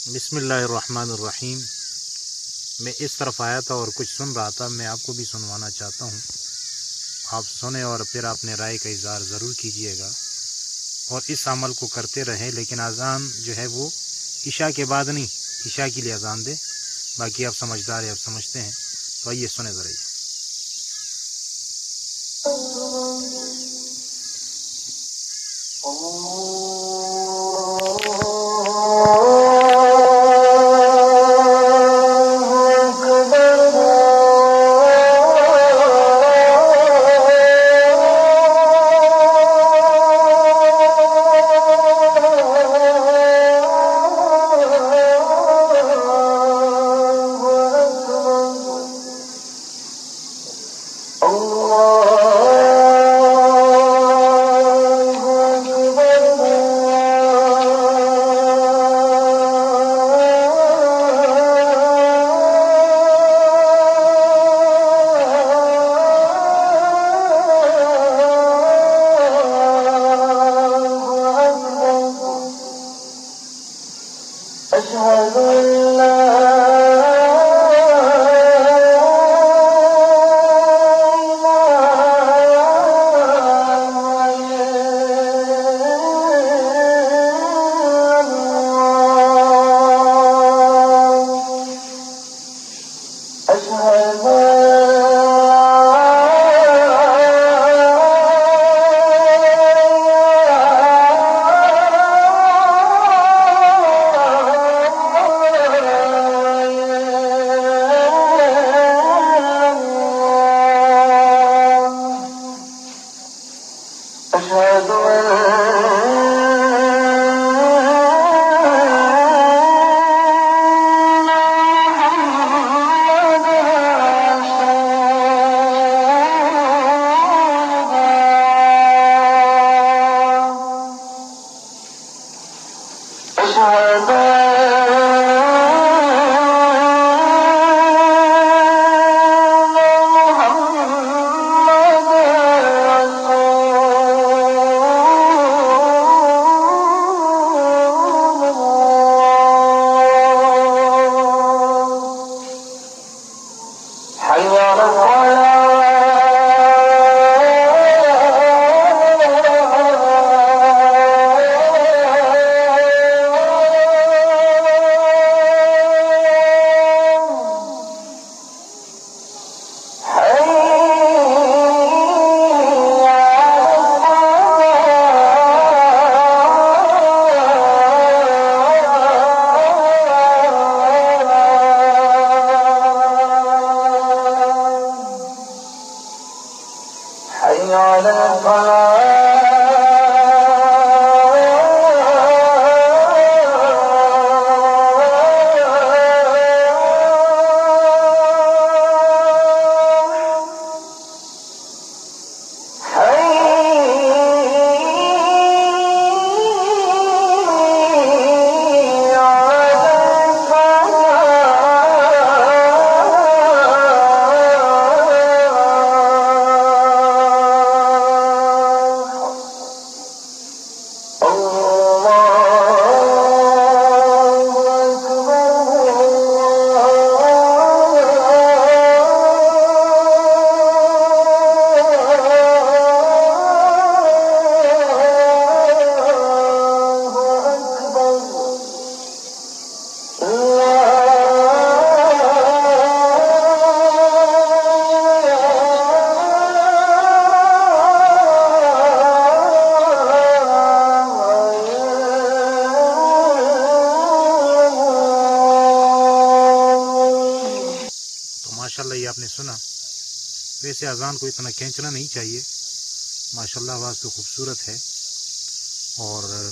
بسم اللہ الرحمن الرحیم۔ میں اس طرف آیا تھا اور کچھ سن رہا تھا، میں آپ کو بھی سنوانا چاہتا ہوں۔ آپ سنیں اور پھر اپنے رائے کا اظہار ضرور کیجیے گا اور اس عمل کو کرتے رہیں، لیکن اذان جو ہے وہ عشاء کے بعد نہیں، عشاء کے لیے اذان دے۔ باقی آپ سمجھدار ہیں، آپ سمجھتے ہیں، تو آئیے سنیں ذرا یہ۔ أشهد أن لا ماشاءاللہ یہ آپ نے سنا۔ ویسے اذان کو اتنا کھینچنا نہیں چاہیے، ماشاءاللہ آواز تو خوبصورت ہے۔ اور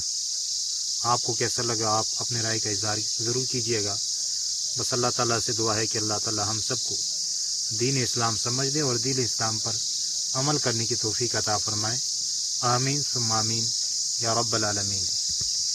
آپ کو کیسا لگا آپ اپنے رائے کا اظہار ضرور کیجیے گا۔ بس اللہ تعالیٰ سے دعا ہے کہ اللہ تعالیٰ ہم سب کو دین اسلام سمجھ دے اور دین اسلام پر عمل کرنے کی توفیق عطا فرمائے۔ آمین ثم آمین یا رب العالمین۔